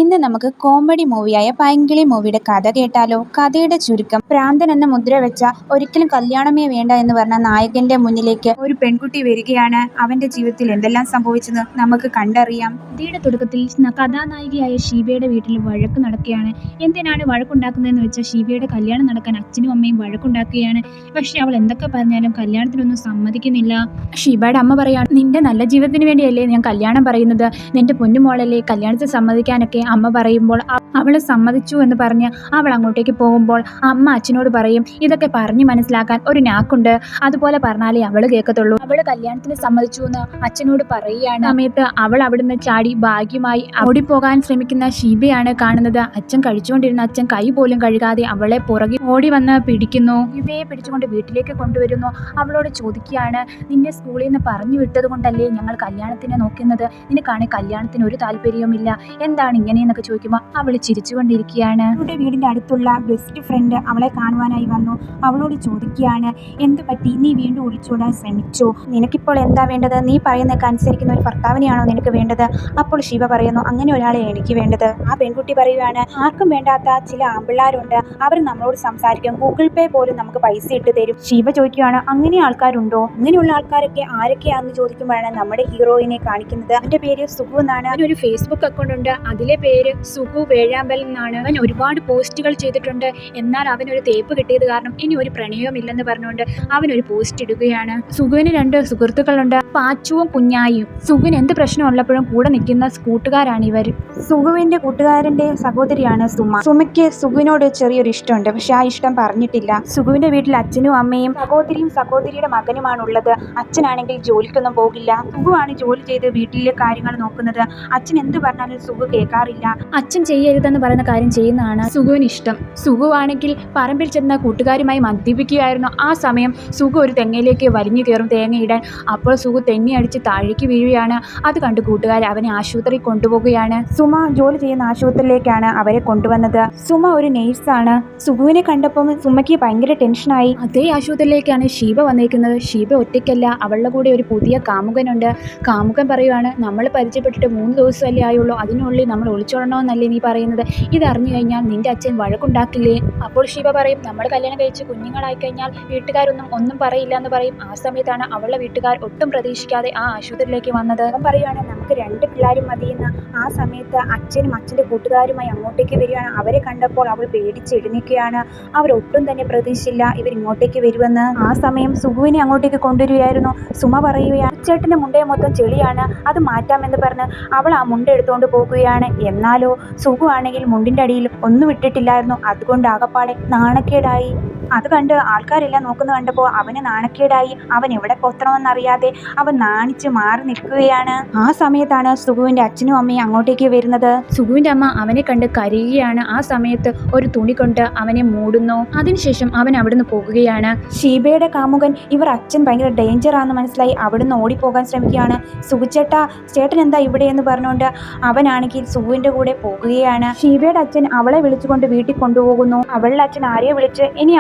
ഇന്ന് നമുക്ക് കോമഡി മൂവിയായ പൈങ്കിളി മൂവിയുടെ കഥ കേട്ടാലോ? കഥയുടെ ചുരുക്കം: ഭ്രാന്തൻ എന്ന മുദ്ര വെച്ച, ഒരിക്കലും കല്യാണമേ വേണ്ട എന്ന് പറഞ്ഞ നായകന്റെ മുന്നിലേക്ക് ഒരു പെൺകുട്ടി വരികയാണ്. അവന്റെ ജീവിതത്തിൽ എന്തെല്ലാം സംഭവിച്ചെന്ന് നമുക്ക് കണ്ടറിയാം. കഥയുടെ തുടക്കത്തിൽ കഥാനായികയായ ഷീബയുടെ വീട്ടിൽ വഴക്ക് നടക്കുകയാണ്. എന്തിനാണ് വഴക്കുണ്ടാക്കുന്നതെന്ന് വെച്ചാൽ ഷീബയുടെ കല്യാണം നടക്കാൻ അച്ഛനും അമ്മയും വഴക്കുണ്ടാക്കുകയാണ്. പക്ഷെ അവൾ എന്തൊക്കെ പറഞ്ഞാലും കല്യാണത്തിനൊന്നും സമ്മതിക്കുന്നില്ല. ഷീബയുടെ അമ്മ പറയാണ്, നിന്റെ നല്ല ജീവിതത്തിന് വേണ്ടിയല്ലേ ഞാൻ കല്യാണം പറയുന്നത്, നിന്റെ പൊന്നുമോളല്ലേ, കല്യാണത്തിൽ സമ്മതിക്കാനൊക്കെ അമ്മ പറയുമ്പോൾ അവൾ സമ്മതിച്ചു എന്ന് പറഞ്ഞ് അവൾ അങ്ങോട്ടേക്ക് പോകുമ്പോൾ അമ്മ അച്ഛനോട് പറയും, ഇതൊക്കെ പറഞ്ഞ് മനസ്സിലാക്കാൻ ഒരു നാക്കുണ്ട്, അതുപോലെ പറഞ്ഞാലേ അവൾ കേൾക്കത്തുള്ളൂ. അവൾ കല്യാണത്തിന് സമ്മതിച്ചു എന്ന് അച്ഛനോട് പറയുകയാണ്. സമയത്ത് അവൾ അവിടുന്ന് ചാടി ഭാഗ്യമായി ഓടിപ്പോകാൻ ശ്രമിക്കുന്ന ഷീബയാണ് കാണുന്നത്. അച്ഛൻ കഴിച്ചുകൊണ്ടിരുന്ന അച്ഛൻ കൈ പോലും കഴുകാതെ അവളെ പുറകെ ഓടി വന്ന് പിടിക്കുന്നു. ഷീബയെ പിടിച്ചുകൊണ്ട് വീട്ടിലേക്ക് കൊണ്ടുവരുന്നു. അവളോട് ചോദിക്കുകയാണ്, നിന്നെ സ്കൂളിൽ നിന്ന് പറഞ്ഞു വിട്ടത് കൊണ്ടല്ലേ ഞങ്ങൾ കല്യാണത്തിനെ നോക്കുന്നത്, നിനക്കാണ് കല്യാണത്തിന് ഒരു താല്പര്യവുമില്ല, എന്താണ് ഇങ്ങനെയെന്നൊക്കെ ചോദിക്കുമ്പോൾ അവൾ ചിരിച്ചുകൊണ്ടിരിക്കുകയാണ്. അവളുടെ വീടിന്റെ അടുത്തുള്ള ബെസ്റ്റ് ഫ്രണ്ട് അവളെ കാണുവാനായി വന്നു. അവളോട് ചോദിക്കുകയാണ്, എന്ത് പറ്റി, നീ വീണ്ടും ഒളിച്ചോടാൻ ശ്രമിച്ചോ, നിനക്കിപ്പോൾ എന്താ വേണ്ടത്, നീ പറയുന്നതൊക്കെ അനുസരിക്കുന്ന ഒരു ഭർത്താവിനെയാണോ നിനക്ക് വേണ്ടത്? അപ്പോൾ ശിവ പറയുന്നു, അങ്ങനെ ഒരാളെ എനിക്ക് വേണ്ടത്. ആ പെൺകുട്ടി പറയുകയാണ്, ആർക്കും വേണ്ടാത്ത ചില ആമ്പിള്ളാരുണ്ട്, അവർ നമ്മളോട് സംസാരിക്കും, ഗൂഗിൾ പേ പോലും നമുക്ക് പൈസ ഇട്ട് തരും. ശിവ ചോദിക്കുകയാണ്, അങ്ങനെ ആൾക്കാരുണ്ടോ? അങ്ങനെയുള്ള ആൾക്കാരൊക്കെ ആരൊക്കെയാണെന്ന് ചോദിക്കുമ്പോഴാണ് നമ്മുടെ ഹീറോയിനെ കാണിക്കുന്നത്. അവന്റെ പേര് സുഖു എന്നാണ്. ഒരു ഫേസ്ബുക്ക് അക്കൗണ്ട് ഉണ്ട്, അതിലെ പേര് സുഖു വേഴാമ്പൽ എന്നാണ്. അവൻ ഒരുപാട് പോസ്റ്റുകൾ ചെയ്തിട്ടുണ്ട്. എന്നാൽ അവനൊരു തേപ്പ് കിട്ടിയത് കാരണം ഇനി ഒരു പ്രണയവുമില്ലെന്ന് പറഞ്ഞുകൊണ്ട് അവനൊരു പോസ്റ്റ് ഇടുകയാണ്. സുഖുവിന് 2 സുഹൃത്തുക്കളുണ്ട്, പാച്ചുവും കുഞ്ഞായും. സുഖുവിന് എന്ത് പ്രശ്നമുള്ളപ്പോഴും കൂടെ നിൽക്കുന്ന കൂട്ടുകാരാണ് ഇവർ. സുഖുവിന്റെ കൂട്ടുകാരന്റെ സഹോദരിയാണ് സുമ. സുമയ്ക്ക് സുഖുവിനോട് ചെറിയൊരു ഇഷ്ടമുണ്ട്, പക്ഷെ ആ ഇഷ്ടം പറഞ്ഞിട്ടില്ല. സുഖുവിന്റെ വീട്ടിൽ അച്ഛനും അമ്മയും സഹോദരിയും സഹോദരിയുടെ മകനുമാണുള്ളത്. അച്ഛനാണെങ്കിൽ ജോലിക്കൊന്നും പോകില്ല. സുഖുവാണ് ജോലി ചെയ്ത് വീട്ടിലെ കാര്യങ്ങൾ നോക്കുന്നത്. അച്ഛൻ എന്ത് പറഞ്ഞാലും സുഖു കേൾക്കാറില്ല. അച്ഛൻ ചെയ്യരുതെന്ന് പറയുന്ന കാര്യം ചെയ്യുന്നതാണ് സുഖുവിന് ഇഷ്ടം. സുഖു ആണെങ്കിൽ പറമ്പിൽ ചെന്ന കൂട്ടുകാരുമായി മദ്യപിക്കുകയായിരുന്നു. ആ സമയം സുഖു ഒരു തെങ്ങയിലേക്ക് വലിഞ്ഞു കയറും തേങ്ങയിടാൻ. അപ്പോൾ സുഖു തെന്നി അടിച്ച് താഴേക്ക് വീഴുകയാണ്. അത് കണ്ട് കൂട്ടുകാർ അവനെ ആശുപത്രി കൊണ്ടുപോകുകയാണ്. സുമ ജോലി ചെയ്യുന്ന ആശുപത്രിയിലേക്കാണ് അവരെ കൊണ്ടുവന്നത്. സുമ ഒരു നേഴ്സാണ്. സുഖുവിനെ കണ്ടപ്പോൾ സുമയ്ക്ക് ഭയങ്കര ടെൻഷനായി. അതേ ആശുപത്രിയിലേക്കാണ് ഷീബ വന്നേക്കുന്നത്. ഷീബ ഒറ്റയ്ക്കല്ല, അവളുടെ കൂടെ ഒരു പുതിയ കാമുകനുണ്ട്. കാമുകൻ പറയുവാണ്, നമ്മൾ പരിചയപ്പെട്ടിട്ട് 3 ദിവസമല്ലേ ആയുള്ളൂ, അതിനുള്ളിൽ നമ്മൾ ഒളിച്ചോടണമെന്നല്ലേ നീ പറയുന്നത്, ഇതറിഞ്ഞു കഴിഞ്ഞാൽ നിന്റെ അച്ഛൻ വഴക്കുണ്ടാക്കില്ലേ? അപ്പോൾ ഷീബ പറയും, നമ്മൾ കല്യാണം കഴിച്ച് കുഞ്ഞുങ്ങളായി കഴിഞ്ഞാൽ വീട്ടുകാരൊന്നും ഒന്നും പറയില്ല എന്ന് പറയും. ആ സമയത്താണ് അവളുടെ വീട്ടുകാർ ഒട്ടും പ്രതീക്ഷിക്കാതെ ആ ആശുപത്രിയിലേക്ക് വന്നത്. അവൻ പറയുവാണ്, നമുക്ക് 2 പിള്ളേരും മതിയെന്ന്. ആ സമയത്ത് അച്ഛനും അച്ഛൻ്റെ കൂട്ടുകാരുമായി അങ്ങോട്ടേക്ക് വരികയാണ്. അവരെ കണ്ടപ്പോൾ അവൾ പേടിച്ചെഴുന്നേൽക്കുകയാണ്. അവരൊട്ടും തന്നെ പ്രതീക്ഷിച്ചില്ല ഇവരിങ്ങോട്ടേക്ക് വരുമെന്ന്. ആ സമയം സുഖുവിനെ അങ്ങോട്ടേക്ക് കൊണ്ടുവരികയായിരുന്നു. സുമ പറയുകയാണ്, ചേട്ടൻ്റെ മുണ്ടയെ മൊത്തം ചെളിയാണ്, അത് മാറ്റാമെന്ന് പറഞ്ഞ് അവൾ ആ മുണ്ട എടുത്തുകൊണ്ട് പോകുകയാണ്. എന്നാലോ സുഖു ആണെങ്കിൽ മുണ്ടിൻ്റെ അടിയിൽ ഒന്നും ഇട്ടിട്ടില്ലായിരുന്നു. അതുകൊണ്ട് ആകപ്പാടെ നാണക്കേടായി. അത് കണ്ട് ആൾക്കാരെല്ലാം നോക്കുന്ന കണ്ടപ്പോൾ അവന് നാണക്കേടായി. അവൻ എവിടെ കൊത്തണമെന്നറിയാതെ അവൻ നാണിച്ച് മാറി നിൽക്കുകയാണ്. ആ സമയത്താണ് സുഖുവിൻ്റെ അച്ഛനും അമ്മയും അങ്ങോട്ടേക്ക് വരുന്നത്. സുഖുവിൻ്റെ അമ്മ അവനെ കണ്ട് കരയുകയാണ്. ആ സമയത്ത് ഒരു തുണി കൊണ്ട് അവനെ മൂടുന്നു. അതിനുശേഷം അവൻ അവിടുന്ന് പോകുകയാണ്. ഷീബയുടെ കാമുകൻ ഇവർ അച്ഛൻ ഭയങ്കര ഡേഞ്ചറാണെന്ന് മനസ്സിലായി അവിടുന്ന് ഓടിപ്പോകാൻ ശ്രമിക്കുകയാണ്. സുഖുച്ചേട്ടാ, ചേട്ടൻ എന്താ ഇവിടെ എന്ന് പറഞ്ഞുകൊണ്ട് അവനാണെങ്കിൽ സുഖുവിൻ്റെ കൂടെ പോകുകയാണ്. ഷീബയുടെ അച്ഛൻ അവളെ വിളിച്ചുകൊണ്ട് വീട്ടിൽ കൊണ്ടുപോകുന്നു. അവളുടെ അച്ഛൻ ആരെയെ വിളിച്ച് ഇനി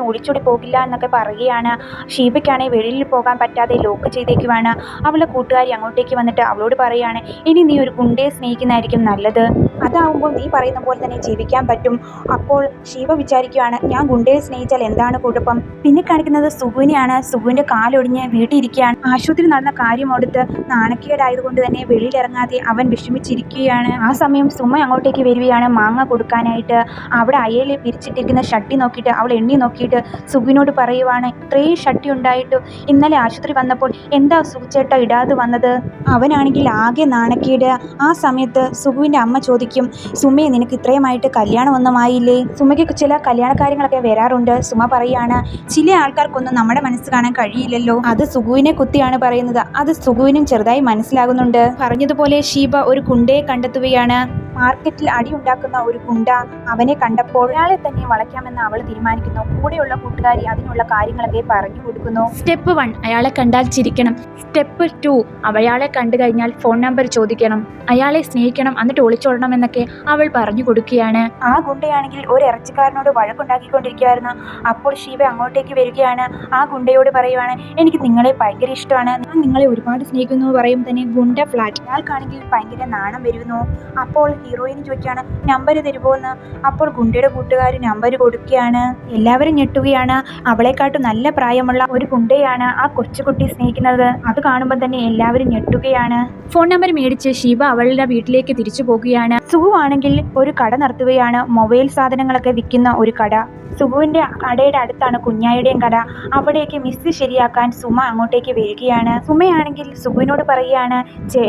ഒളിച്ചോടി പോകില്ല എന്നൊക്കെ പറയുകയാണ്. ഷീബയ്ക്കാണെങ്കിൽ വെളിയിൽ പോകാൻ പറ്റാതെ ലോക്ക് ചെയ്തേക്കുവാണ്. അവളുടെ കൂട്ടുകാരി അങ്ങോട്ടേക്ക് വന്നിട്ട് അവളോട് പറയുകയാണ്, ഇനി നീ ഒരു ഗുണ്ടയെ സ്നേഹിക്കുന്നതായിരിക്കും നല്ലത്, അതാവുമ്പോൾ നീ പറയുന്ന പോലെ തന്നെ ജീവിക്കാൻ പറ്റും. അപ്പോൾ ഷീബ വിചാരിക്കുകയാണ്, ഞാൻ ഗുണ്ടയെ സ്നേഹിച്ചാൽ എന്താണ് കുഴപ്പം? പിന്നെ കാണിക്കുന്നത് സുഖുവിനെയാണ്. സുഖുവിൻ്റെ കാലൊടിഞ്ഞ് വീട്ടിൽ ഇരിക്കുകയാണ്. ആശുപത്രി നടന്ന കാര്യം അടുത്ത് നാണക്കേടായതുകൊണ്ട് തന്നെ വെളിയിലിറങ്ങാതെ അവൻ വിഷമിച്ചിരിക്കുകയാണ്. ആ സമയം സുമ അങ്ങോട്ടേക്ക് വരികയാണ് മാങ്ങ കൊടുക്കാനായിട്ട്. അവിടെ അയയിൽ പിരിച്ചിട്ടിരിക്കുന്ന ഷട്ടി നോക്കിയിട്ട് അവൾ എണ്ണി നോക്കിയിട്ട് സുഖുവിനോട് പറയുവാണ്, ഇത്രയും ഷട്ടി ഉണ്ടായിട്ട് ഇന്നലെ ആശുപത്രി വന്നപ്പോൾ എന്താ സുഖുച്ചേട്ട ഇടാതെ വന്നത്? അവനാണെങ്കിൽ ആകെ നാണക്കേട്. ആ സമയത്ത് സുഖുവിൻ്റെ അമ്മ ചോദിക്കും, സുമയെ നിനക്ക് ഇത്രയുമായിട്ട് കല്യാണമൊന്നും ആയില്ലേ? സുമയ്ക്ക് ചില കല്യാണ കാര്യങ്ങളൊക്കെ വരാറുണ്ട്. സുമ പറയാണ്, ചില ആൾക്കാർക്കൊന്നും നമ്മുടെ മനസ്സ് കാണാൻ കഴിയില്ലല്ലോ. അത് സുഖുവിനെ കുത്തിയാണ് പറയുന്നത്. അത് സുഖുവിനും ചെറുതായി മനസ്സിലാകുന്നുണ്ട്. പറഞ്ഞതുപോലെ ഷീബ ഒരു ഗുണ്ടയെ കണ്ടെത്തുകയാണ്. മാർക്കറ്റിൽ അടിയുണ്ടാക്കുന്ന ഒരു ഗുണ്ട അവനെ കണ്ടപ്പോൾ അയാളെ തന്നെ വളയ്ക്കാമെന്ന് അവൾ തീരുമാനിക്കുന്നു. കൂടെയുള്ള കൂട്ടുകാരി അതിനുള്ള കാര്യങ്ങളൊക്കെ പറഞ്ഞു കൊടുക്കുന്നു. സ്റ്റെപ്പ് 1 അയാളെ കണ്ടാൽ ചിരിക്കണം. സ്റ്റെപ്പ് 2 അയാളെ കണ്ടു കഴിഞ്ഞാൽ ഫോൺ നമ്പർ ചോദിക്കണം, അയാളെ സ്നേഹിക്കണം, എന്നിട്ട് ഒളിച്ചോടണം എന്നൊക്കെ അവൾ പറഞ്ഞു കൊടുക്കുകയാണ്. ആ ഗുണ്ടയാണെങ്കിൽ ഒരു ഇറച്ചിക്കാരനോട് വഴക്കുണ്ടാക്കിക്കൊണ്ടിരിക്കുകയായിരുന്നു. അപ്പോൾ ഷീബ അങ്ങോട്ടേക്ക് വരികയാണ്. ആ ഗുണ്ടയോട് പറയുവാണ്, എനിക്ക് നിങ്ങളെ ഭയങ്കര ഇഷ്ടമാണ്, ഞാൻ നിങ്ങളെ ഒരുപാട് സ്നേഹിക്കുന്നു പറയും തന്നെ ഗുണ്ട ഫ്ലാറ്റ്. അയാൾക്കാണെങ്കിൽ ഭയങ്കര നാണം വരുന്നു. അപ്പോൾ ഹീറോയിൻ ചോദിക്കുകയാണ് നമ്പർ തരുമോ എന്ന്. അപ്പോൾ ഗുണ്ടയുടെ കൂട്ടുകാർ നമ്പർ കൊടുക്കുകയാണ്. എല്ലാവരും ഞെട്ടുകയാണ്. അവളെക്കാട്ടും നല്ല പ്രായമുള്ള ഒരു ഗുണ്ടയാണ് ആ കൊച്ചുകുട്ടി സ്നേഹിക്കുന്നത്. അത് കാണുമ്പോൾ തന്നെ എല്ലാവരും ഞെട്ടുകയാണ്. ഫോൺ നമ്പർ മേടിച്ച് ഷീബ അവളുടെ വീട്ടിലേക്ക് തിരിച്ചു പോകുകയാണ്. സുഖുവാണെങ്കിൽ ഒരു കട നടത്തുകയാണ്. മൊബൈൽ സാധനങ്ങളൊക്കെ വിൽക്കുന്ന ഒരു കട. സുഖുവിൻ്റെ കടയുടെ അടുത്താണ് കുഞ്ഞായുടെയും കട. അവിടേക്ക് മിസ് ശരിയാക്കാൻ സുമ അങ്ങോട്ടേക്ക് വരികയാണ്. സുമയാണെങ്കിൽ സുഖുവിനോട് പറയുകയാണ്,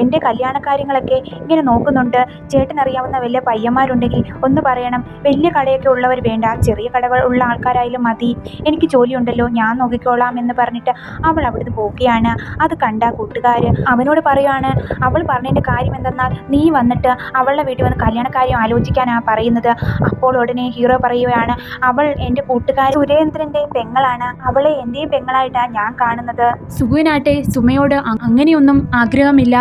എൻ്റെ കല്യാണ കാര്യങ്ങളൊക്കെ ഇങ്ങനെ നോക്കുന്നുണ്ട്. ചേട്ടനറിയാവുന്ന വലിയ പയ്യന്മാരുണ്ടെങ്കിൽ ഒന്ന് പറയണം. വലിയ കടയൊക്കെ ഉള്ളവർ വേണ്ട, ചെറിയ കടകൾ ഉള്ള ആൾക്കാരായാലും മതി. എനിക്ക് ജോലിയുണ്ടല്ലോ, ഞാൻ നോക്കിക്കോളാം എന്ന് പറഞ്ഞിട്ട് അവൾ അവിടുന്ന് പോവുകയാണ്. അത് കണ്ട കൂട്ടുകാർ അവനോട് പറയുകയാണ്, അവൾ പറഞ്ഞതിൻ്റെ കാര്യം എന്തെന്നാൽ നീ വന്നിട്ട് അവളുടെ വീട്ടിൽ വന്ന് കല്യാണ കാര്യം ആലോചിക്കാനാണ് പറയുന്നത്. അപ്പോൾ ഉടനെ ഹീറോ പറയുകയാണ്, അവൾ എൻ്റെ കൂട്ടുകാരൻ സുരേന്ദ്രൻ്റെ പെങ്ങളാണ്. അവളെ എൻ്റെയും പെങ്ങളായിട്ടാണ് ഞാൻ കാണുന്നത്. സുഖുവിനാട്ടെ സുമയോട് അങ്ങനെയൊന്നും ആഗ്രഹമില്ല.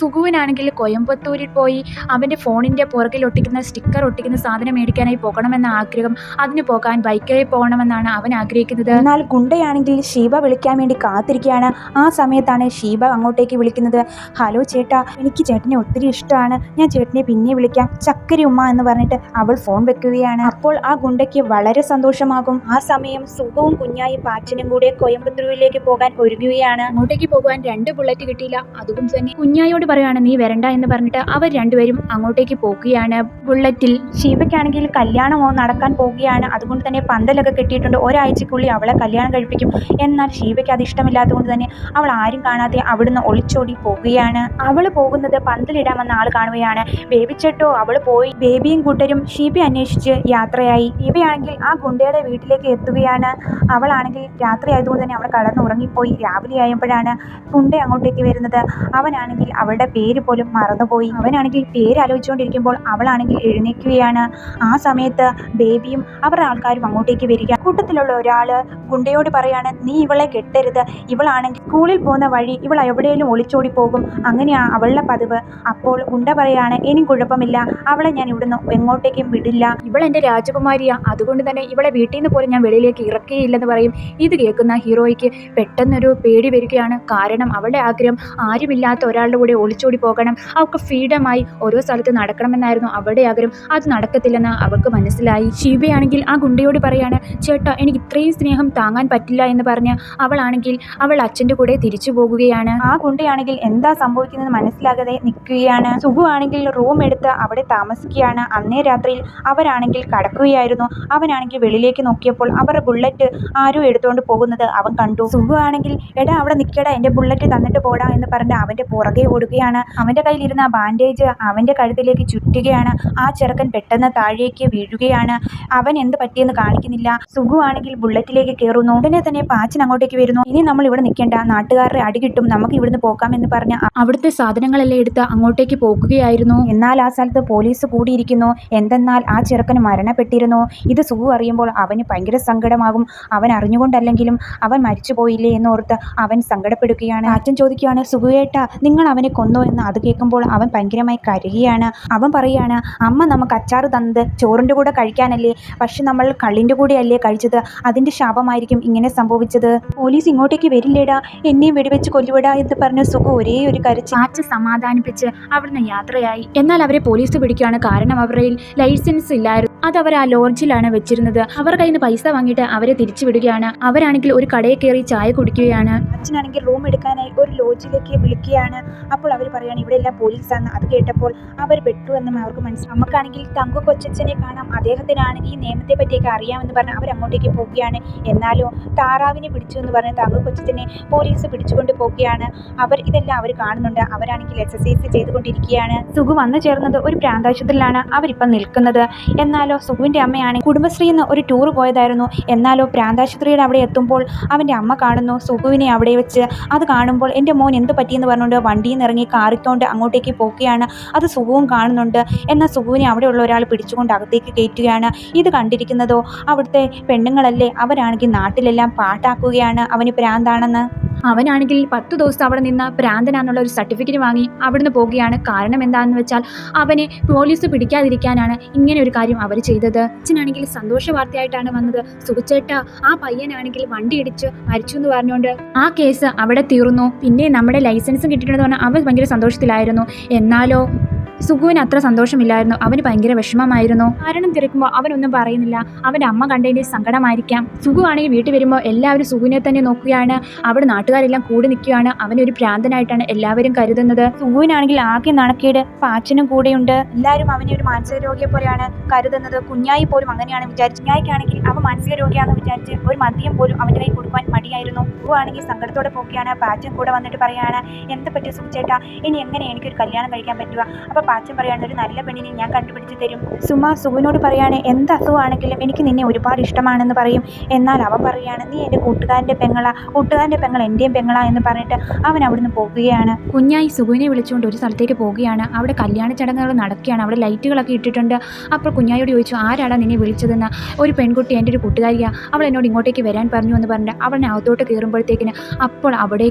സുഖുവിനാണെങ്കിൽ കോയമ്പത്തൂരിൽ പോയി അവൻ്റെ ഫോണിൻ്റെ പുറകിൽ ഒട്ടിക്കുന്ന സ്റ്റിക്കർ ഒട്ടിക്കുന്ന സാധനം മേടിക്കാനായി പോകണമെന്ന ആഗ്രഹം. അതിന് പോകാൻ ബൈക്കിൽ പോകണമെന്നാണ് അവൻ ആഗ്രഹിക്കുന്നത്. എന്നാൽ ഗുണ്ടയാണെങ്കിൽ ഷീബ വിളിക്കാൻ വേണ്ടി കാത്തിരിക്കുകയാണ്. ആ സമയത്താണ് ഷീബ അങ്ങോട്ടേക്ക് വിളിക്കുന്നത്. ഹലോ ചേട്ടാ, എനിക്ക് ചേട്ടനെ ഒത്തിരി ഇഷ്ടമാണ്, ഞാൻ ചേട്ടനെ പിന്നെ വിളിക്കാം, ചക്കരി ഉമ്മ എന്ന് പറഞ്ഞിട്ട് അവൾ ഫോൺ വെക്കുകയാണ്. അപ്പോൾ ആ ഗുണ്ടയ്ക്ക് വളരെ സന്തോഷമാകും. ആ സമയം സുഖവും കുഞ്ഞായും പാച്ചനും കൂടെ കോയമ്പത്തൂരിലേക്ക് പോകാൻ ഒരുങ്ങുകയാണ്. അങ്ങോട്ടേക്ക് പോകുവാൻ 2 ബുള്ളറ്റ് കിട്ടിയില്ല. അതുകൊണ്ട് തന്നെ കുഞ്ഞായോട് പറയുകയാണ് നീ വരണ്ട എന്ന് പറഞ്ഞിട്ട് അവർ രണ്ടുപേരും അങ്ങോട്ടേക്ക് പോകുകയാണ് ബുള്ളറ്റിൽ. ഷീബയ്ക്കാണെങ്കിൽ കല്യാണമോ നടക്കാൻ പോവുകയാണ്. അതുകൊണ്ട് തന്നെ പന്തലൊക്കെ കെട്ടിയിട്ടുണ്ട്. ഒരാഴ്ചക്കുള്ളിൽ അവളെ കല്യാണം കഴിപ്പിക്കും. എന്നാൽ ഷീബയ്ക്ക് അത് ഇഷ്ടമില്ലാത്തതുകൊണ്ട് തന്നെ അവൾ ആരും കാണാതെ അവിടുന്ന് ഒളിച്ചോടി പോകുകയാണ്. അവൾ പോകുന്നത് പന്തലിടാമെന്ന ആൾ കാണുകയാണ്. ബേബി ചേട്ടോ അവൾ പോയി. ബേബിയും കൂട്ടരും ഷീബയെ അന്വേഷിച്ച് യാത്രയായി. ഷീബയാണെങ്കിൽ ആ ഗുണ്ടയുടെ വീട്ടിലേക്ക് എത്തുകയാണ്. അവളാണെങ്കിൽ രാത്രി ആയതുകൊണ്ട് തന്നെ അവൾ കടന്നുറങ്ങിപ്പോയി. രാവിലെ ആയപ്പോഴാണ് ഗുണ്ട അങ്ങോട്ടേക്ക് വരുന്നത്. അവനാണെങ്കിൽ അവളുടെ പേര് പോലും മറന്നുപോയി. അവനാണെങ്കിൽ പേര് ആലോചിച്ചുകൊണ്ടിരിക്കുമ്പോൾ അവളാണെങ്കിൽ എഴുന്നേൽക്കുകയാണ്. ആ സമയത്ത് ബേബിയും അവരുടെ ആൾക്കാരും അങ്ങോട്ടേക്ക് വരിക. കൂട്ടത്തിലുള്ള ഒരാൾ ഗുണ്ടയോട് പറയാണ്, നീ ഇവളെ കെട്ടരുത്, ഇവളാണെങ്കിൽ സ്കൂളിൽ പോകുന്ന വഴി ഇവൾ എവിടെയെങ്കിലും ഒളിച്ചോടി പോകും, അങ്ങനെയാണ് അവളുടെ പതിവ്. അപ്പോൾ ഗുണ്ട പറയാണ്, ഇനിയും കുഴപ്പമില്ല, അവളെ ഞാൻ ഇവിടുന്ന് എങ്ങോട്ടേക്കും വിടില്ല, ഇവൾ എൻ്റെ രാജകുമാരിയാ, അതുകൊണ്ട് തന്നെ ഇവളെ വീട്ടിൽ നിന്ന് പോലും ഞാൻ വെളിയിലേക്ക് ഇറക്കിയില്ലെന്ന് പറയും. ഇത് കേൾക്കുന്ന ഹീറോയ്ക്ക് പെട്ടെന്നൊരു പേടി വരികയാണ്. കാരണം അവളുടെ ആഗ്രഹം ആരുമില്ലാത്ത ഒരാളുടെ കൂടെ ഒളിച്ചോടി പോകണം, അവൾക്ക് ഫ്രീഡമായി ഓരോ സ്ഥലത്ത് നടക്കണമെന്നായിരുന്നു അവളുടെ ആഗ്രഹം. അത് നടക്കത്തില്ലെന്ന് അവൾക്ക് മനസ്സിലായി. ഷീബയാണെങ്കിൽ ആ ഗുണ്ടയോട് പറയാണ്, ചേട്ടാ എനിക്ക് ഇത്രയും സ്നേഹം താങ്ങാൻ പറ്റില്ല എന്ന് പറഞ്ഞ് അവളാണെങ്കിൽ അവൾ അച്ഛൻ്റെ കൂടെ തിരിച്ചു പോകുകയാണ്. ആ ഗുണ്ടയാണെങ്കിൽ എന്താ സംഭവിക്കുന്നത് മനസ്സിലാകാതെ നിൽക്കുകയാണ്. സുഖുവാണെങ്കിൽ റൂം എടുത്ത് അവിടെ താമസിക്കുകയാണ്. അന്നേ രാത്രിയിൽ അവരാണെങ്കിൽ കടക്കുകയായിരുന്നു. അവനാണെങ്കിൽ വെളിയിലേക്ക് നോക്കിയപ്പോൾ അവരുടെ ബുള്ളറ്റ് ആരോ എടുത്തുകൊണ്ട് പോകുന്നത് അവൻ കണ്ടു. സുഖുവാണെങ്കിൽ എടാ അവിടെ നിൽക്കടാ, എൻ്റെ ബുള്ളറ്റ് തന്നിട്ട് പോടാ എന്ന് പറഞ്ഞ് അവൻ്റെ പുറകെ ഓടുകയാണ്. അവൻ്റെ കയ്യിലിരുന്ന ബാൻഡേജ് അവൻ്റെ കഴുത്തിലേക്ക് ചുറ്റുകയാണ്. ആ ചെറുക്കൻ പെട്ടെന്ന് താഴേക്ക് വീഴുകയാണ്. അവൻ എന്ത് പറ്റിയെന്ന് കാണിക്കുന്നില്ല. സുഖുവാണെങ്കിൽ ബുള്ളറ്റിലേക്ക് കയറുന്നു. ഉടനെ തന്നെ പാച്ചൻ അങ്ങോട്ടേക്ക് വരുന്നു. ഇനി നമ്മൾ ഇവിടെ നിൽക്കേണ്ട, നാട്ടുകാരുടെ അടി കിട്ടും, നമുക്ക് ഇവിടുന്ന് പോകാം എന്ന് പറഞ്ഞ് അവിടുത്തെ സാധനങ്ങളെല്ലാം എടുത്ത് അങ്ങോട്ടേക്ക് പോകുകയായിരുന്നു. എന്നാൽ ആ സ്ഥലത്ത് പോലീസ് കൂടിയിരിക്കുന്നു. എന്തെന്നാൽ ആ ചെറുക്കൻ മരണപ്പെട്ടിരുന്നു. ഇത് സുഖു അറിയുമ്പോൾ അവന് ഭയങ്കര സങ്കടമാകും. അവൻ അറിഞ്ഞുകൊണ്ടല്ലെങ്കിലും അവൻ മരിച്ചുപോയില്ലേ എന്നോർത്ത് അവൻ സങ്കടപ്പെടുകയാണ്. അച്ഛൻ ചോദിക്കുകയാണ്, സുഖുവേട്ടാ നിങ്ങൾ അവനെ കൊന്നോ എന്ന്. അത് കേൾക്കുമ്പോൾ അവൻ ഭയങ്കരമായി കരയുകയാണ്. അവൻ പറയുകയാണ്, അമ്മ നമുക്ക് അച്ചാറ് തന്നത് ചോറിൻ്റെ കൂടെ കഴിക്കാനല്ലേ, പക്ഷെ നമ്മൾ കള്ളിൻ്റെ കൂടെയല്ലേ കഴിച്ചത്, അതിൻ്റെ ശാപമായിരിക്കും ഇങ്ങനെ സംഭവിച്ചത്. പോലീസ് ഇങ്ങോട്ടേക്ക് വരില്ലേടാ, എന്നെയും വെടിവെച്ച് കൊല്ലുവിടാ എന്ന് പറഞ്ഞ് സുഖു ഒരേ ഒരു കരച്ചിൽ. പാച്ച് സമാധാനിപ്പിച്ച് അവിടുന്ന് യാത്രയായി. എന്നാൽ അവരെ പോലീസ് പിടിക്കുകയാണ്. കാരണം അവരുടെ ലൈസൻസ് ഇല്ലായിരുന്നു. അത് അവർ ആ ലോഡ്ജിലാണ് വെച്ചിരുന്നത്. അവർ കയ്യിൽ നിന്ന് പൈസ വാങ്ങിയിട്ട് അവരെ തിരിച്ചു വിടുകയാണ്. അവരാണെങ്കിൽ ഒരു കടയിൽ കയറി ചായ കുടിക്കുകയാണ്. അച്ഛനാണെങ്കിൽ റൂം എടുക്കാനായി ഒരു ലോഡ്ജിലേക്ക് വിളിക്കുകയാണ്. അപ്പോൾ അവർ പറയുകയാണ് ഇവിടെ എല്ലാം പോലീസാണ്. അത് കേട്ടപ്പോൾ അവർ പെട്ടു എന്നും അവർക്ക് മനസ്സിലായി. നമുക്കാണെങ്കിൽ തങ്കു കൊച്ചച്ഛനെ കാണാം, അദ്ദേഹത്തിനാണ് ഈ നിയമത്തെ പറ്റിയൊക്കെ അറിയാമെന്ന് പറഞ്ഞ് അവർ അങ്ങോട്ടേക്ക് പോവുകയാണ്. എന്നാലോ താറാവിനെ പിടിച്ചു എന്ന് പറഞ്ഞ് തങ്കു കൊച്ചച്ഛനെ പോലീസ് പിടിച്ചുകൊണ്ട് പോവുകയാണ്. ഇതെല്ലാം അവർ കാണുന്നുണ്ട്. അവരാണെങ്കിൽ എക്സസൈസ് ചെയ്തുകൊണ്ടിരിക്കുകയാണ്. സുഖു വന്നു ചേർന്നത് ഒരു പ്രാന്താശുപത്രിയിലാണ് അവരിപ്പം നിൽക്കുന്നത്. എന്നാലോ സുഖുവിൻ്റെ അമ്മയാണ് കുടുംബശ്രീ എന്ന് ഒരു ടൂർ പോയതായിരുന്നു. എന്നാലോ പ്രാന്താശുപത്രിയുടെ അവിടെ എത്തുമ്പോൾ അവൻ്റെ അമ്മ കാണുന്നു സുഖുവിനെ അവിടെ വെച്ച്. അത് കാണുമ്പോൾ എൻ്റെ മോൻ എന്ത് പറ്റിയെന്ന് പറഞ്ഞുകൊണ്ട് വണ്ടിയിൽ നിന്ന് ഇറങ്ങി കാറിക്കൊണ്ട് അങ്ങോട്ടേക്ക് പോവുകയാണ്. അത് സുഖവും കാണുന്നുണ്ട്. എന്നാൽ സുഖുവിനെ അവിടെയുള്ള ഒരാൾ പിടിച്ചുകൊണ്ട് അകത്തേക്ക് കയറ്റുകയാണ്. ഇത് കണ്ടിരിക്കുന്നതോ അവിടുത്തെ പെണ്ണുങ്ങളല്ലേ. അവരാണെങ്കിൽ നാട്ടിലെല്ലാം പാട്ടാക്കുകയാണ് അവന് പ്രാന്താണെന്ന്. അവനാണെങ്കിൽ 10 ദിവസം അവിടെ നിന്ന് പ്രാന്തനാന്നുള്ള ഒരു സർട്ടിഫിക്കറ്റ് വാങ്ങി അവിടുന്ന് പോവുകയാണ്. കാരണം എന്താണെന്ന് വെച്ചാൽ അവനെ പോലീസ് പിടിക്കാതിരിക്കാനാണ് ഇങ്ങനെ ഒരു കാര്യം അവർ ചെയ്തത്. അച്ഛനാണെങ്കിൽ സന്തോഷ വാർത്തയായിട്ടാണ് വന്നത്. സുഖച്ചേട്ട ആ പയ്യനാണെങ്കിൽ വണ്ടി ഇടിച്ച് മരിച്ചു എന്ന് പറഞ്ഞുകൊണ്ട് ആ കേസ് അവിടെ തീർന്നു. പിന്നെ നമ്മുടെ ലൈസൻസും കിട്ടിയിട്ടുണ്ടെന്ന് പറഞ്ഞാൽ അവൻ ഭയങ്കര സന്തോഷത്തിലായിരുന്നു. എന്നാലോ സുഗുവിന് അത്ര സന്തോഷമില്ലായിരുന്നു. അവന് ഭയങ്കര വിഷമമായിരുന്നു. കാരണം തിരക്കുമ്പോൾ അവനൊന്നും പറയുന്നില്ല. അവൻ്റെ അമ്മ കണ്ടതിൻ്റെ സങ്കടമായിരിക്കാം. സുഗു ആണെങ്കിൽ വീട്ടിൽ വരുമ്പോൾ എല്ലാവരും സുഗുവിനെ തന്നെ നോക്കുകയാണ്. അവിടെ നാട്ടുകാരെല്ലാം കൂടി നിൽക്കുകയാണ്. അവനൊരു ഭ്രാന്തനായിട്ടാണ് എല്ലാവരും കരുതുന്നത്. സുഗുവിനാണെങ്കിൽ ആകെ നാണക്കേട്. പാച്ചനും കൂടെയുണ്ട്. എല്ലാവരും അവനെ ഒരു മാനസിക രോഗിയെ പോലെയാണ് കരുതുന്നത്. കുഞ്ഞായി പോലും അങ്ങനെയാണ് വിചാരിച്ചു. കുഞ്ഞായിക്കാണെങ്കിൽ അവൻ മാനസിക രോഗിയാണെന്ന് വിചാരിച്ച് ഒരു മദ്യം പോലും അവൻ്റെ കൈ കൊടുക്കാൻ മടിയായിരുന്നു. സുഗു ആണെങ്കിൽ സങ്കടത്തോടെ പോക്കിയാണ്. പാച്ചൻ കൂടെ വന്നിട്ട് പറയാണ്, എന്താ പറ്റിയ സുചേട്ടാ, ഇനി എങ്ങനെ എനിക്കൊരു കല്യാണം കഴിക്കാൻ പറ്റുക? അപ്പോൾ പാച്ചൻ പറയാണ്, ഒരു നല്ല പെണ്ണിനെ ഞാൻ കണ്ടുപിടിച്ച് തരും. സുമ സുഗുവിനോട് പറയാണ്, എന്ത് അസുഖമാണെങ്കിലും എനിക്ക് നിന്നെ ഒരുപാട് ഇഷ്ടമാണെന്ന് പറയും. എന്നാൽ അവൻ പറയാണ്, നീ എൻ്റെ കൂട്ടുകാരൻ്റെ പെങ്ങളാ, കൂട്ടുകാരൻ്റെ പെങ്ങൾ എൻ്റെയും പെങ്ങളാ എന്ന് പറഞ്ഞിട്ട് അവൻ അവിടുന്ന് പോകുകയാണ്. കുഞ്ഞായി സുഗുവിനെ വിളിച്ചുകൊണ്ട് ഒരു സ്ഥലത്തേക്ക് പോവുകയാണ്. അവിടെ കല്യാണ ചടങ്ങുകൾ നടക്കുകയാണ്. അവിടെ ലൈറ്റുകളൊക്കെ ഇട്ടിട്ടുണ്ട്. അപ്പോൾ കുഞ്ഞായോട് ചോദിച്ചു, ആരാടാ നിന്നെ വിളിച്ചതെന്ന്? ഒരു പെൺകുട്ടി, എൻ്റെ ഒരു കൂട്ടുകാരിയാ, അവൾ എന്നോട് ഇങ്ങോട്ടേക്ക് വരാൻ പറഞ്ഞു എന്ന് പറഞ്ഞിട്ട് അവളെ അകത്തോട്ട് കയറുമ്പോഴത്തേക്കിന് അപ്പോൾ അവിടെ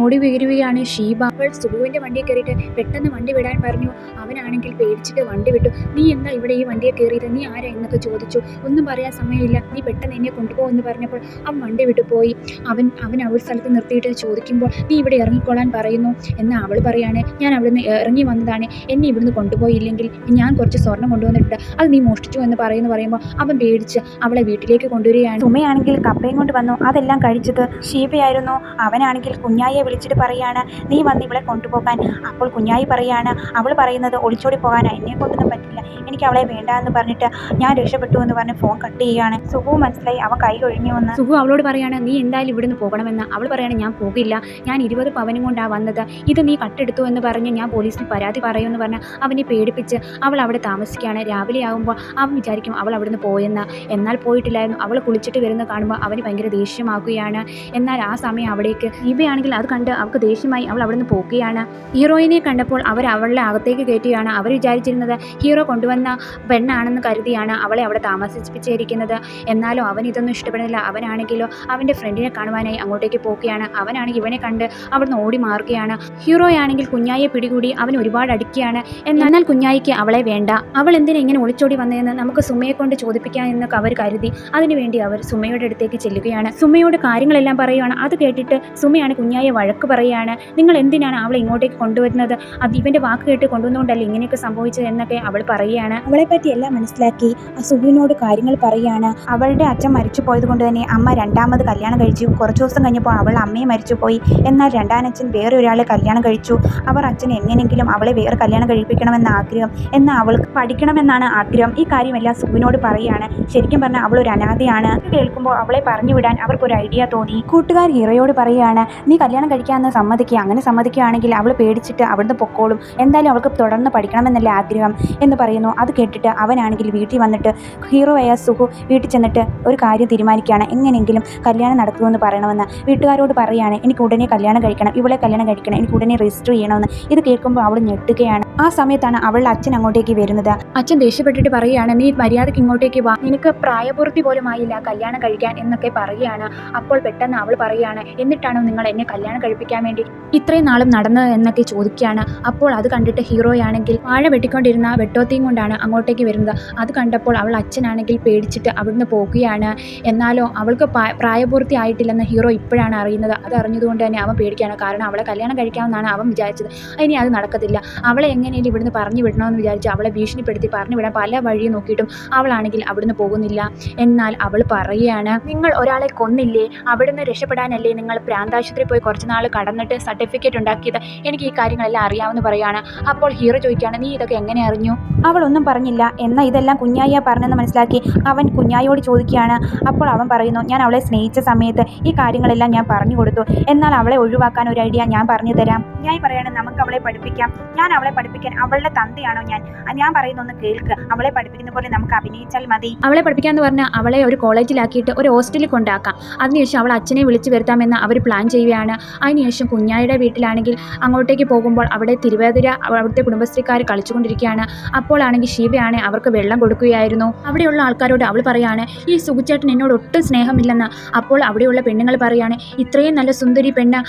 ഓടി വീഴുകയാണ് ഷീബ. അവൾ സുഗുവിൻ്റെ വണ്ടിയിൽ കയറിയിട്ട് പെട്ടെന്ന് വണ്ടി വിടാൻ പറഞ്ഞു. അവനാണെങ്കിൽ പേടിച്ചിട്ട് വണ്ടി വിട്ടു. നീ എന്താ ഇവിടെ ഈ വണ്ടിയെ കയറിയത്? നീ ആരാ എന്നൊക്കെ ചോദിച്ചു. ഒന്നും പറയാൻ സമയമില്ല, നീ പെട്ടെന്ന് എന്നെ കൊണ്ടുപോകുമെന്ന് പറഞ്ഞപ്പോൾ അവൻ വണ്ടി വിട്ടു പോയി. അവൻ ഒരു സ്ഥലത്ത് നിർത്തിയിട്ട് ചോദിക്കുമ്പോൾ, നീ ഇവിടെ ഇറങ്ങിക്കൊള്ളാൻ പറയുന്നു. എന്നാൽ അവൾ പറയാണ്, ഞാൻ അവിടുന്ന് ഇറങ്ങി വന്നതാണ്, എന്നെ ഇവിടുന്ന് കൊണ്ടുപോയില്ലെങ്കിൽ ഞാൻ കുറച്ച് സ്വർണം കൊണ്ടുവന്നിട്ടുണ്ട്, അത് നീ മോഷ്ടിച്ചു എന്ന് പറയുമ്പോൾ അവൻ പേടിച്ച് അവളെ വീട്ടിലേക്ക് കൊണ്ടുവരികയാണ്. സുമയാണെങ്കിൽ കപ്പയും കൊണ്ട് വന്നു. അതെല്ലാം കഴിച്ചത് ഷീബയായിരുന്നു. അവനാണെങ്കിൽ കുഞ്ഞായിയെ വിളിച്ചിട്ട് പറയാണ്, നീ വന്ന് ഇവളെ കൊണ്ടുപോകാൻ. അപ്പോൾ കുഞ്ഞായി പറയാണ്, അവൾ പറയുന്നത് ഒളിച്ചോടി പോകാനാ, എന്നെ കൊണ്ടൊന്നും പറ്റില്ല, എനിക്ക് അവളെ വേണ്ട എന്ന് പറഞ്ഞിട്ട് ഞാൻ രക്ഷപ്പെട്ടു എന്ന് പറഞ്ഞ് ഫോൺ കട്ട് ചെയ്യുകയാണ്. സുഗു മനസ്സിലായി അവൻ കൈ ഒഴിഞ്ഞു വന്ന്. സുഗു അവളോട് പറയാണ്, നീ എന്തായാലും ഇവിടുന്ന് പോകണമെന്ന്. അവൾ പറയാണ്, ഞാൻ പോകില്ല, ഞാൻ 20 പവനും കൊണ്ടാണ് വന്നത്, ഇത് നീ കട്ടെടുത്തു എന്ന് പറഞ്ഞ് ഞാൻ പോലീസിന് പരാതി പറയുമെന്ന് പറഞ്ഞ് അവനെ പേടിപ്പിച്ച് അവൾ അവിടെ താമസിക്കുകയാണ്. രാവിലെ ആകുമ്പോൾ അവൻ വിചാരിക്കും അവൾ അവിടുന്ന് പോയെന്ന്. എന്നാൽ പോയിട്ടില്ലായിരുന്നു. അവൾ കുളിച്ചിട്ട് വരുന്ന കാണുമ്പോൾ അവന് ഭയങ്കര ദേഷ്യമാക്കുകയാണ്. എന്നാൽ ആ സമയം അവിടേക്ക് ഇവയാണെങ്കിൽ അത് കണ്ട് അവൾക്ക് ദേഷ്യമായി അവൾ അവിടുന്ന് പോകുകയാണ്. ഹീറോയിനെ കണ്ടപ്പോൾ അവളെ അകത്തേക്ക് കയറ്റുകയാണ്. അവർ വിചാരിച്ചിരുന്നത് ഹീറോ കൊണ്ടുവന്ന പെണ്ണാണെന്ന് കരുതിയാണ് അവളെ അവിടെ താമസിപ്പിച്ചിരിക്കുന്നത്. എന്നാലും അവൻ ഇതൊന്നും ഇഷ്ടപ്പെടുന്നില്ല. അവനാണെങ്കിലോ അവൻ്റെ ഫ്രണ്ടിനെ കാണുവാനായി അങ്ങോട്ടേക്ക് പോവുകയാണ്. അവനാണെങ്കിൽ ഇവനെ കണ്ട് അവിടുന്ന് ഓടി മാറുകയാണ്. ഹീറോയാണെങ്കിൽ കുഞ്ഞായിയെ പിടികൂടി അവൻ ഒരുപാട് അടിക്കുകയാണ്. എന്നാൽ കുഞ്ഞായിക്ക് അവളെ വേണ്ട. അവൾ എന്തിനാ ഇങ്ങനെ ഒളിച്ചോടി വന്നതെന്ന് നമുക്ക് സുമയെ കൊണ്ട് ചോദിപ്പിക്കാം എന്നൊക്കെ അവർ കരുതി. അതിനുവേണ്ടി അവർ സുമയുടെ അടുത്തേക്ക് ചെല്ലുകയാണ്. സുമയോട് കാര്യങ്ങളെല്ലാം പറയുകയാണ്. അത് കേട്ടിട്ട് സുമയാണ് കുഞ്ഞായിയെ വഴക്ക് പറയുകയാണ്. നിങ്ങൾ എന്തിനാണ് അവളെ ഇങ്ങോട്ടേക്ക് കൊണ്ടുവരുന്നത്? അത് ഇവൻ്റെ വാക്ക് കേട്ട് കൊണ്ടുവന്നുകൊണ്ടല്ലേ ഇങ്ങനെയൊക്കെ സംഭവിച്ചത് എന്നൊക്കെ അവൾ പറയുകയാണ്. അവളെ പറ്റി എല്ലാം മനസ്സിലാക്കി സുഗുവിനോട് കാര്യങ്ങൾ പറയുകയാണ്. അവളുടെ അച്ഛൻ മരിച്ചു പോയത് കൊണ്ട് തന്നെ അമ്മ രണ്ടാമത് കല്യാണം കഴിച്ചു. കുറച്ച് ദിവസം കഴിഞ്ഞപ്പോൾ അവൾ അമ്മയും മരിച്ചു പോയി. എന്നാൽ രണ്ടാനച്ഛൻ വേറെ ഒരാളെ കല്യാണം കഴിച്ചു. അവർ അച്ഛൻ എങ്ങനെയെങ്കിലും അവളെ വേറെ കല്യാണം കഴിപ്പിക്കണമെന്ന ആഗ്രഹം, എന്നാൽ അവൾക്ക് പഠിക്കണമെന്നാണ് ആഗ്രഹം. ഈ കാര്യമെല്ലാം സുഗുവിനോട് പറയുകയാണ്. ശരിക്കും പറഞ്ഞാൽ അവൾ ഒരു അനാഥയാണ്. കേൾക്കുമ്പോൾ അവളെ പറഞ്ഞു വിടാൻ അവർക്കൊരു ഐഡിയ തോന്നി. കൂട്ടുകാർ ഹീറോയോട് പറയുകയാണ്, നീ കല്യാണം കഴിക്കാമെന്ന് സമ്മതിക്കുക. അങ്ങനെ സമ്മതിക്കുകയാണെങ്കിൽ അവൾ പേടിച്ചിട്ട് അവിടുന്ന് പൊക്കോളും. എന്തായാലും അവൾക്ക് തുടർന്ന് പഠിക്കണമെന്നല്ല ആഗ്രഹം എന്ന് പറയുന്നു. അത് കേട്ടിട്ട് അവനാണെങ്കിൽ വീട്ടിൽ വന്നിട്ട് ഹീറോയായ സുഗു വീട്ടിൽ ചെന്നിട്ട് ഒരു കാര്യം തീരുമാനിക്കുകയാണ്. എങ്ങനെയെങ്കിലും കല്യാണം നടക്കുമെന്ന് പറയണമെന്ന് വീട്ടുകാരോട് പറയുകയാണ്. എനിക്ക് ഉടനെ കല്യാണം കഴിക്കണം, ഇവളെ കല്യാണം കഴിക്കണം, എനിക്ക് ഉടനെ രജിസ്റ്റർ ചെയ്യണമെന്ന്. ഇത് കേൾക്കുമ്പോൾ അവൾ ഞെട്ടുകയാണ്. ആ സമയത്താണ് അവളുടെ അച്ഛൻ അങ്ങോട്ടേക്ക് വരുന്നത്. അച്ഛൻ ദേഷ്യപ്പെട്ടിട്ട് പറയുകയാണ്, നീ മര്യാദയ്ക്ക് ഇങ്ങോട്ടേക്ക് വാ, നിനക്ക് പ്രായപൂർത്തി പോലും ആയില്ല കല്യാണം കഴിക്കാൻ എന്നൊക്കെ പറയുകയാണ്. അപ്പോൾ പെട്ടെന്ന് അവൾ പറയുകയാണ്, എന്നിട്ടാണോ നിങ്ങൾ എന്നെ കല്യാണം കഴിപ്പിക്കാൻ വേണ്ടി ഇത്രയും നാളും നടന്നത് എന്നൊക്കെ ചോദിക്കുകയാണ്. അപ്പോൾ അത് കണ്ടിട്ട് ഹീറോയാണെങ്കിൽ വാഴ വെട്ടിക്കൊണ്ടിരുന്ന വെട്ടോത്തിയും കൊണ്ടാണ് അങ്ങോട്ടേക്ക് വരുന്നത്. അത് കണ്ടപ്പോൾ അവൾ അച്ഛനാണെങ്കിൽ പേടിച്ചിട്ട് അവിടുന്ന് പോകുകയാണ്. എന്നാലോ അവൾക്ക് പ്രായപൂർത്തി ആയിട്ടില്ലെന്ന് ഹീറോ ഇപ്പോഴാണ് അറിയുന്നത്. അത് അറിഞ്ഞതുകൊണ്ട് തന്നെ അവൻ പേടിക്കുകയാണ്. കാരണം അവളെ കല്യാണം കഴിക്കാമെന്നാണ് അവൻ വിചാരിച്ചത്. ഇനി അത് നടക്കത്തില്ല. അവളെ എങ്ങനെയും ഇവിടുന്ന് പറഞ്ഞു വിടണമെന്ന് വിചാരിച്ച് അവളെ ഭീഷണിപ്പെടുത്തി പറഞ്ഞു വിടാൻ പല വഴിയും നോക്കിയിട്ടും അവളാണെങ്കിൽ അവിടുന്ന് പോകുന്നില്ല. എന്നാൽ അവൾ പറയുകയാണ്, നിങ്ങൾ ഒരാളെ കൊന്നില്ലേ, അവിടുന്ന് രക്ഷപ്പെടാനല്ലേ നിങ്ങൾ പ്രാന്താശുപത്രി പോയി കുറച്ച് നാൾ കടന്നിട്ട് സർട്ടിഫിക്കറ്റ് ഉണ്ടാക്കിയത്? എനിക്ക് ഈ കാര്യങ്ങളെല്ലാം അറിയാമെന്ന് പറയുകയാണ്. അപ്പോൾ ഹീറോ ചോദിക്കുകയാണ്, നീ ഇതൊക്കെ എങ്ങനെ അറിഞ്ഞു? അവളൊന്നും പറഞ്ഞില്ല. എന്നാൽ ഇതെല്ലാം കുഞ്ഞായിയാ പറഞ്ഞെന്ന് മനസ്സിലാക്കി അവൻ കുഞ്ഞായിയോട് ചോദിക്കുകയാണ്. അപ്പോൾ അവൻ പറയുന്നു, ഞാൻ അവളെ സ്നേഹിച്ച സമയത്ത് ഈ കാര്യങ്ങളെല്ലാം ഞാൻ പറഞ്ഞു കൊടുത്തു. എന്നാൽ അവളെ ഒഴിവാക്കാൻ ഒരു ഐഡിയ ഞാൻ പറഞ്ഞു തരാം. കുഞ്ഞായി പറയാണ്, നമുക്ക് അവളെ പഠിപ്പിക്കാം. ഞാൻ അവളെ പഠിപ്പിക്കാൻ അവളുടെ തന്തയാണോ ഞാൻ പറയുന്നൊന്ന് കേൾക്ക്. അവളെ പഠിപ്പിക്കുന്ന പോലെ നമുക്ക് അഭിനയിച്ചാൽ മതി. അവളെ പഠിപ്പിക്കാന്ന് പറഞ്ഞാൽ അവളെ ഒരു കോളേജിലാക്കിയിട്ട് ഒരു ഹോസ്റ്റലിൽ കൊണ്ടാക്കാം. അതിനുശേഷം അവൾ അച്ഛനെ വിളിച്ചു വരുത്താമെന്ന് അവർ പ്ലാൻ ചെയ്യുകയാണ്. അതിനുശേഷം കുഞ്ഞായിയുടെ വീട്ടിലാണെങ്കിൽ അങ്ങോട്ടേക്ക് പോകുമ്പോൾ അവിടെ തിരുവാതിര അവിടുത്തെ കുടുംബശ്രീക്കാർ കളിച്ചുകൊണ്ടിരിക്കുകയാണ്. അപ്പോഴാണെങ്കിൽ ആണെങ്കിൽ ശിവയാണ് അവർക്ക് വെള്ളം കൊടുക്കുകയായിരുന്നു. അവിടെയുള്ള ആൾക്കാരോട് അവൾ പറയാണ് ഈ സുഖുച്ചേട്ടൻ എന്നോട് ഒട്ടും സ്നേഹമില്ലെന്ന്. അപ്പോൾ അവിടെയുള്ള പെണ്ണുങ്ങൾ പറയാണ് ഇത്രയും നല്ല സുന്ദരി പെണ്ണ്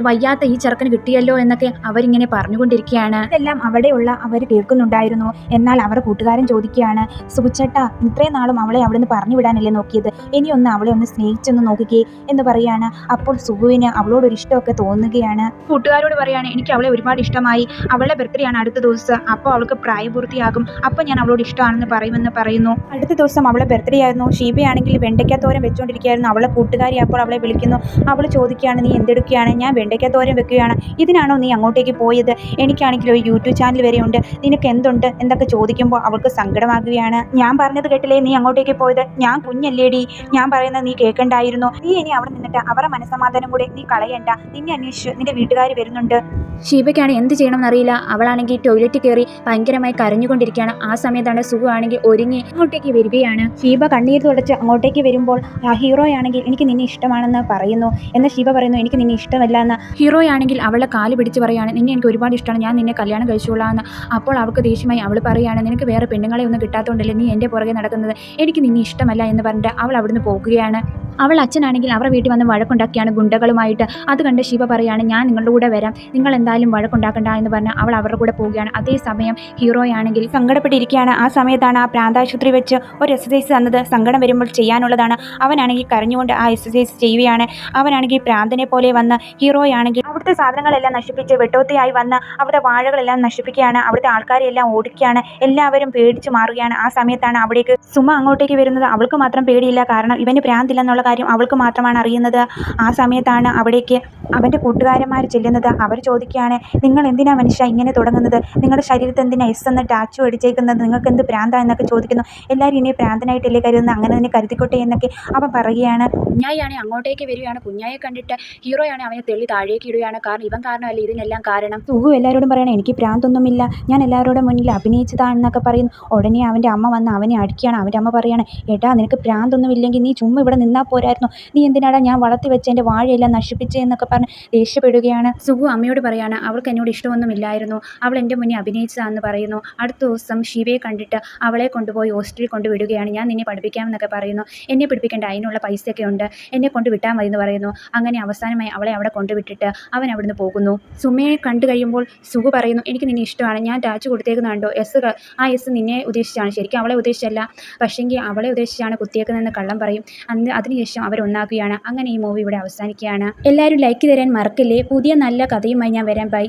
വയ്യാത്ത ഈ ചെറുക്കന് കിട്ടിയല്ലോ എന്നൊക്കെ അവരിങ്ങനെ പറഞ്ഞുകൊണ്ടിരിക്കുകയാണ്. ഇതെല്ലാം അവിടെയുള്ള അവർ കേൾക്കുന്നുണ്ടായിരുന്നു. എന്നാൽ അവരുടെ കൂട്ടുകാരൻ ചോദിക്കുകയാണ് സുഖുച്ചേട്ടാ ഇത്രയും നാളും അവളെ അവിടെ നിന്ന് പറഞ്ഞു വിടാനല്ലേ നോക്കിയത്, ഇനിയൊന്ന് അവളെ ഒന്ന് സ്നേഹിച്ചൊന്ന് നോക്കുകയെ എന്ന് പറയാണ്. അപ്പോൾ സുഖുവിന് അവളോടൊരു ഇഷ്ടമൊക്കെ തോന്നുകയാണ്. കൂട്ടുകാരോട് പറയാണ് എനിക്ക് അവളെ ഒരുപാട് ഇഷ്ടമായി, അവളുടെ ബർത്ത്ഡേ ആണ് അടുത്ത ദിവസം, അപ്പോൾ അവൾക്ക് പ്രായപൂർത്തിയാകും, അപ്പോൾ ഞാൻ അവളോട് ഇഷ്ടമാണെന്ന് പറയുമെന്ന് പറയുന്നു. അടുത്ത ദിവസം അവളെ ബർത്ത്ഡേ ആയിരുന്നു. ഷീബയാണെങ്കിൽ വെണ്ടയ്ക്കാത്തോരൻ വെച്ചുകൊണ്ടിരിക്കുകയായിരുന്നു. അവളെ കൂട്ടുകാരി അപ്പോൾ അവളെ വിളിക്കുന്നു. അവൾ ചോദിക്കുകയാണ് നീ എന്തെടുക്കുകയാണ്? ഞാൻ വെണ്ടയ്ക്കാത്തോരൻ വെക്കുകയാണ്. ഇതിനാണോ നീ അങ്ങോട്ടേക്ക് പോയത്? എനിക്കാണെങ്കിൽ ഒരു യൂട്യൂബ് ചാനൽ വരെയുണ്ട്, നിനക്ക് എന്തുണ്ട് എന്നൊക്കെ ചോദിക്കുമ്പോൾ അവൾക്ക് സങ്കടമാകുകയാണ്. ഞാൻ പറഞ്ഞത് കേട്ടില്ലേ നീ അങ്ങോട്ടേക്ക് പോയത്? ഞാൻ കുഞ്ഞല്ലേടി, ഞാൻ പറയുന്നത് നീ കേൾക്കണ്ടായിരുന്നു. നീ ഇനി അവിടെ നിന്നിട്ട് അവരുടെ മനസ്സമാധാനം കൂടെ നീ കളയണ്ട, നിന്നെ അന്വേഷിച്ച് നിന്റെ വീട്ടുകാർ വരുന്നുണ്ട്. ഷീബയ്ക്കാണ് എന്ത് ചെയ്യണമെന്നറിയില്ല. അവളാണെങ്കിൽ ടോയ്ലറ്റിൽ കയറി ഭയങ്കരമായി കരഞ്ഞുകൊണ്ടിരിക്കുകയാണ്. ആ സമയത്താണ് സുഖു ആണെങ്കിൽ ഒരുങ്ങി അങ്ങോട്ടേക്ക് വരികയാണ്. ഷീബ കണ്ണീർ തുടച്ച് അങ്ങോട്ടേക്ക് വരുമ്പോൾ ഹീറോയാണെങ്കിൽ എനിക്ക് നിന്നെ ഇഷ്ടമാണെന്ന് പറയുന്നു. എന്നാൽ ഷീബ പറയുന്നു എനിക്ക് നിന്നെ ഇഷ്ടമല്ല എന്ന്. ഹീറോയാണെങ്കിൽ അവളെ കാല് പിടിച്ച് പറയാണ് നിന്നെ എനിക്ക് ഒരുപാട് ഇഷ്ടമാണ്, ഞാൻ നിന്നെ കല്യാണം കഴിച്ചോളാമെന്ന്. അപ്പോൾ അവൾക്ക് ദേഷ്യമായി അവൾ പറയാണ് നിനക്ക് വേറെ പെണ്ണുങ്ങളെ ഒന്നും കിട്ടാത്തതുകൊണ്ടല്ലേ നീ എൻ്റെ പുറകെ നടക്കുന്നത്, എനിക്ക് നിന്നെ ഇഷ്ടമല്ല എന്ന് പറഞ്ഞിട്ട് അവൾ അവിടുന്ന് പോകുകയാണ്. അവൾ അച്ഛനാണെങ്കിൽ അവരുടെ വീട്ടിൽ വന്ന് വഴക്കുണ്ടാക്കിയാണ് ഗുണ്ടകളുമായിട്ട്. അത് കണ്ട് ശിവ പറയാണ് ഞാൻ നിങ്ങളുടെ കൂടെ വരാം, നിങ്ങൾ എന്തായാലും വഴക്കുണ്ടാക്കണ്ട എന്ന് പറഞ്ഞ് അവൾ അവരുടെ കൂടെ പോവുകയാണ്. അതേസമയം ഹീറോയാണെങ്കിൽ സങ്കടപ്പെട്ടിരിക്കുകയാണ്. ആ സമയത്താണ് ആ പ്രാന്താശുപത്രി വെച്ച് ഒരു എക്സസൈസ് തന്നത്, സങ്കടം വരുമ്പോൾ ചെയ്യാനുള്ളതാണ്. അവനാണെങ്കിൽ കരഞ്ഞുകൊണ്ട് ആ എക്സസൈസ് ചെയ്യുകയാണ്. അവനാണെങ്കിൽ പ്രാന്തനെ പോലെ വന്ന് ഹീറോയാണെങ്കിൽ അവിടുത്തെ സാധനങ്ങളെല്ലാം നശിപ്പിച്ച് വെട്ടോത്തിയായി വന്ന് അവിടുത്തെ വാഴകളെല്ലാം നശിപ്പിക്കുകയാണ്. അവിടുത്തെ ആൾക്കാരെല്ലാം ഓടിക്കുകയാണ്. എല്ലാവരും പേടിച്ച് മാറുകയാണ്. ആ സമയത്താണ് അവിടേക്ക് സുമ അങ്ങോട്ടേക്ക് വരുന്നത്. അവൾക്ക് മാത്രം പേടിയില്ല, കാരണം ഇവന് പ്രാന്തില്ലെന്നുള്ള കാര്യം അവൾക്ക് മാത്രമാണ് അറിയുന്നത്. ആ സമയത്താണ് അവിടേക്ക് അവൻ്റെ കൂട്ടുകാരന്മാർ ചെല്ലുന്നത്. അവർ ചോദിക്കുകയാണ് നിങ്ങൾ എന്തിനാ മനുഷ്യ ഇങ്ങനെ തുടങ്ങുന്നത്, നിങ്ങളുടെ ശരീരത്തിൽ എന്തിനാ എസ് എന്ന് ടാച്ചു അടിച്ചേക്കുന്നത്, നിങ്ങൾക്ക് എന്ത് പ്രാന്ത എന്നൊക്കെ ചോദിക്കുന്നു. എല്ലാവരും ഇനി പ്രാന്തനായിട്ടല്ലേ കരുതുന്നത്, അങ്ങനെ തന്നെ കരുതിക്കോട്ടെ എന്നൊക്കെ അവൻ പറയുകയാണ്. കുഞ്ഞായിയാണ് അങ്ങോട്ടേക്ക് വരികയാണ്. കുഞ്ഞായെ കണ്ടിട്ട് ഹീറോയാണ് അവനെ തെള്ളി താഴേക്ക് ഇടുകയാണ്. കാരണം ഇവൻ കാരണമല്ലേ ഇതിനെല്ലാം കാരണം. സുഖു എല്ലാവരോടും പറയണം എനിക്ക് പ്രാന്തൊന്നുമില്ല, ഞാൻ എല്ലാവരോടും മുന്നിൽ അഭിനയിച്ചതാണെന്നൊക്കെ പറയുന്നു. ഉടനെ അവൻ്റെ അമ്മ വന്ന് അവനെ അടിക്കുകയാണ്. അവൻ്റെ അമ്മ പറയാണ് എടാ നിനക്ക് പ്രാന്തൊന്നും ഇല്ലെങ്കിൽ നീ ചുമ്മാ ഇവിടെ നിന്നാൽ പോരായിരുന്നു, നീ എന്തിനാടാ ഞാൻ വളർത്തി വെച്ച എൻ്റെ വാഴയെല്ലാം നശിപ്പിച്ചേ എന്നൊക്കെ പറഞ്ഞ് ദേഷ്യപ്പെടുകയാണ്. സുഖു അമ്മയോട് പറയാണ് അവൾക്ക് എന്നോട് ഇഷ്ടമൊന്നുമില്ലായിരുന്നു, അവൾ എൻ്റെ മുന്നിൽ അഭിനയിച്ചതാണെന്ന് പറയുന്നു. അടുത്ത ദിവസം ശിവയെ കണ്ടിട്ട് അവളെ കൊണ്ടുപോയി ഹോസ്റ്റലിൽ കൊണ്ടുവിടുകയാണ്. ഞാൻ നിന്നെ പഠിപ്പിക്കാമെന്നൊക്കെ പറയുന്നു. എന്നെ പഠിപ്പിക്കേണ്ട അതിനുള്ള പൈസയൊക്കെ ഉണ്ട്, എന്നെ കൊണ്ട് വിട്ടാൽ മതി എന്ന് പറയുന്നു. അങ്ങനെ അവസാനമായി അവളെ അവിടെ കൊണ്ടുവിട്ടിട്ട് അവൻ അവിടുന്ന് പോകുന്നു. സുമയെ കണ്ടു കഴിയുമ്പോൾ സുഖു പറയുന്നു എനിക്ക് നിന്നെ ഇഷ്ടമാണ്, ഞാൻ ടാച്ചു കൊടുത്തേക്കുന്നുണ്ടോ ആ എസ് നിന്നെ ഉദ്ദേശിച്ചാണ്, ശരിക്കും അവളെ ഉദ്ദേശിച്ചല്ല, പക്ഷേങ്കിൽ അവളെ ഉദ്ദേശിച്ചാണ് കുത്തിയേക്കുന്നതെന്ന് കള്ളം പറയും. അതിനുശേഷം അവരൊന്നാക്കുകയാണ്. അങ്ങനെ ഈ മൂവി ഇവിടെ അവസാനിക്കുകയാണ്. എല്ലാവരും ലൈക്ക് തരാൻ മറക്കല്ലേ. പുതിയ നല്ല കഥയുമായി ഞാൻ വരാൻ. ബൈ.